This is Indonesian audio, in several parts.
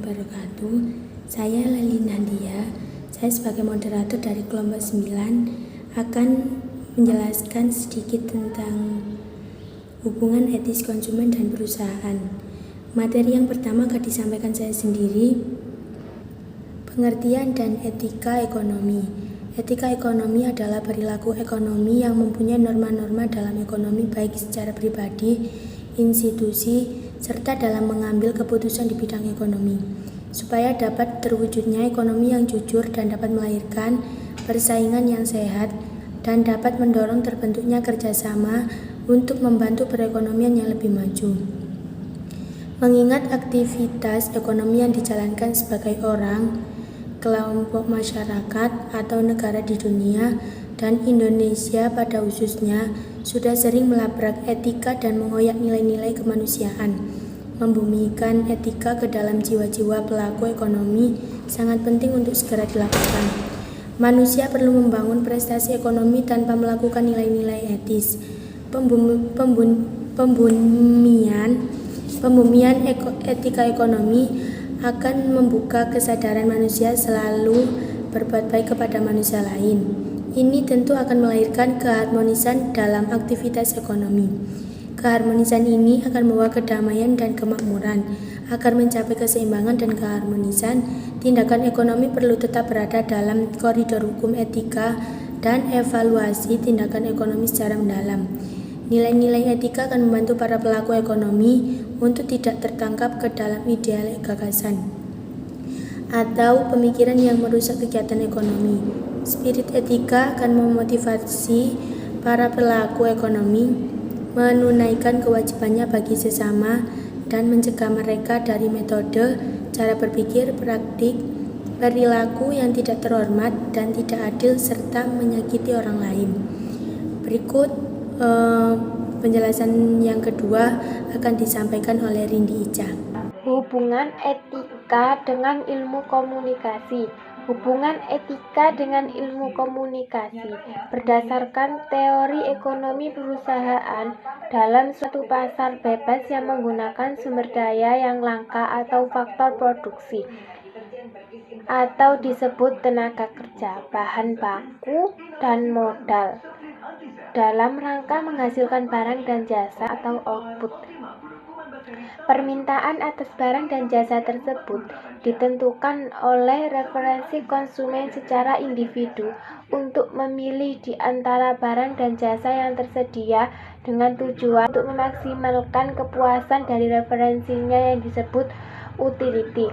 wabarakatuh. Saya Lali Nandia. Saya sebagai moderator dari kelompok 9 akan menjelaskan sedikit tentang hubungan etis konsumen dan perusahaan. Materi yang pertama akan disampaikan saya sendiri, pengertian dan etika ekonomi. Etika ekonomi adalah perilaku ekonomi yang mempunyai norma-norma dalam ekonomi baik secara pribadi, institusi, serta dalam mengambil keputusan di bidang ekonomi, supaya dapat terwujudnya ekonomi yang jujur dan dapat melahirkan persaingan yang sehat dan dapat mendorong terbentuknya kerjasama untuk membantu perekonomian yang lebih maju. Mengingat aktivitas ekonomi yang dijalankan sebagai orang, kelompok masyarakat atau negara di dunia dan Indonesia pada khususnya sudah sering melabrak etika dan mengoyak nilai-nilai kemanusiaan. Membumikan etika ke dalam jiwa-jiwa pelaku ekonomi sangat penting untuk segera dilakukan. Manusia perlu membangun prestasi ekonomi tanpa melakukan nilai-nilai etis. Pembumian etika ekonomi akan membuka kesadaran manusia selalu berbuat baik kepada manusia lain. Ini tentu akan melahirkan keharmonisan dalam aktivitas ekonomi. Keharmonisan ini akan membawa kedamaian dan kemakmuran. Agar mencapai keseimbangan dan keharmonisan, tindakan ekonomi perlu tetap berada dalam koridor hukum etika dan evaluasi tindakan ekonomi secara mendalam. Nilai-nilai etika akan membantu para pelaku ekonomi untuk tidak tertangkap ke dalam ideal gagasan atau pemikiran yang merusak kegiatan ekonomi. Spirit etika akan memotivasi para pelaku ekonomi menunaikan kewajibannya bagi sesama dan mencegah mereka dari metode, cara berpikir, praktik, perilaku yang tidak terhormat dan tidak adil serta menyakiti orang lain. Berikut penjelasan yang kedua akan disampaikan oleh Rindi Ica. Hubungan etika dengan ilmu komunikasi. Hubungan etika dengan ilmu komunikasi berdasarkan teori ekonomi perusahaan dalam suatu pasar bebas yang menggunakan sumber daya yang langka atau faktor produksi atau disebut tenaga kerja, bahan baku, dan modal dalam rangka menghasilkan barang dan jasa atau output. Permintaan atas barang dan jasa tersebut ditentukan oleh referensi konsumen secara individu untuk memilih di antara barang dan jasa yang tersedia dengan tujuan untuk memaksimalkan kepuasan dari referensinya yang disebut utility.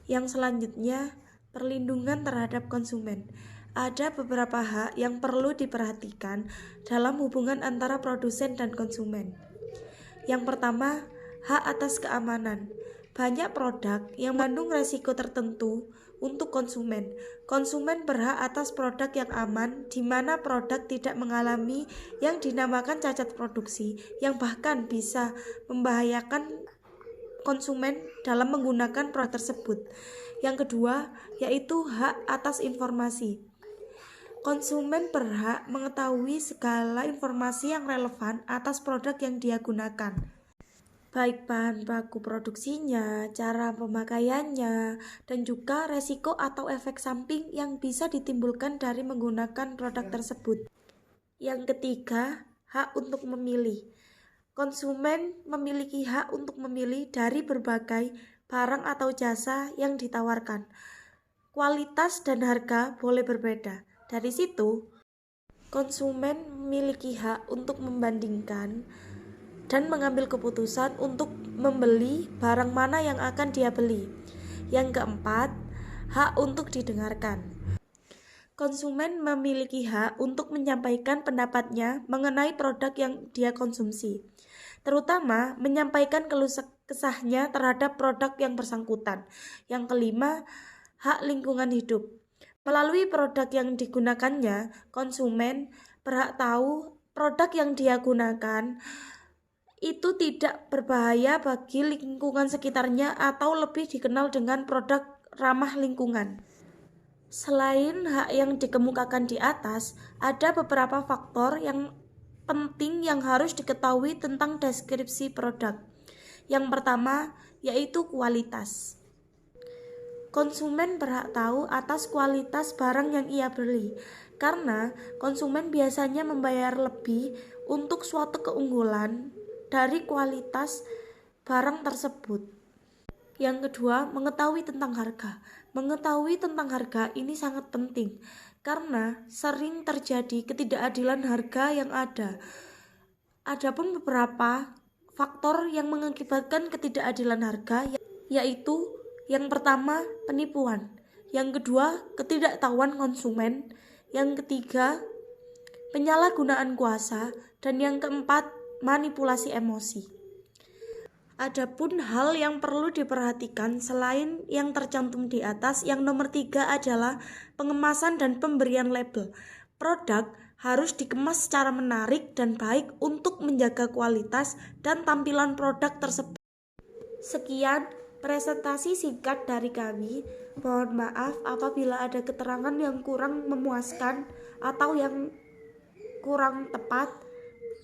Yang selanjutnya, perlindungan terhadap konsumen. Ada beberapa hak yang perlu diperhatikan dalam hubungan antara produsen dan konsumen. Yang pertama, hak atas keamanan. Banyak produk yang mengandung resiko tertentu untuk konsumen. Konsumen berhak atas produk yang aman, di mana produk tidak mengalami yang dinamakan cacat produksi, yang bahkan bisa membahayakan konsumen dalam menggunakan produk tersebut. Yang kedua, yaitu hak atas informasi. Konsumen berhak mengetahui segala informasi yang relevan atas produk yang dia gunakan, baik bahan baku produksinya, cara pemakaiannya, dan juga resiko atau efek samping yang bisa ditimbulkan dari menggunakan produk tersebut. Yang ketiga, hak untuk memilih. Konsumen memiliki hak untuk memilih dari berbagai barang atau jasa yang ditawarkan. Kualitas dan harga boleh berbeda. Dari situ, konsumen memiliki hak untuk membandingkan dan mengambil keputusan untuk membeli barang mana yang akan dia beli. Yang keempat, hak untuk didengarkan. Konsumen memiliki hak untuk menyampaikan pendapatnya mengenai produk yang dia konsumsi, terutama menyampaikan keluh kesahnya terhadap produk yang bersangkutan. Yang kelima, hak lingkungan hidup. Melalui produk yang digunakannya, konsumen berhak tahu produk yang dia gunakan itu tidak berbahaya bagi lingkungan sekitarnya atau lebih dikenal dengan produk ramah lingkungan. Selain hak yang dikemukakan di atas, ada beberapa faktor yang penting yang harus diketahui tentang deskripsi produk. Yang pertama, yaitu kualitas. Konsumen berhak tahu atas kualitas barang yang ia beli, karena konsumen biasanya membayar lebih untuk suatu keunggulan dari kualitas barang tersebut. Yang kedua, mengetahui tentang harga. Mengetahui tentang harga ini sangat penting, karena sering terjadi ketidakadilan harga yang ada. Adapun beberapa faktor yang mengakibatkan ketidakadilan harga, yaitu yang pertama, penipuan. Yang kedua, ketidaktahuan konsumen. Yang ketiga, penyalahgunaan kuasa. Dan yang keempat, manipulasi emosi. Adapun hal yang perlu diperhatikan selain yang tercantum di atas, yang nomor 3 adalah pengemasan dan pemberian label. Produk harus dikemas secara menarik dan baik untuk menjaga kualitas dan tampilan produk tersebut. Sekian presentasi singkat dari kami. Mohon maaf apabila ada keterangan yang kurang memuaskan atau yang kurang tepat.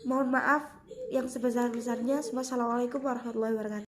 Mohon maaf yang sebesar-besarnya. Wassalamualaikum warahmatullahi wabarakatuh.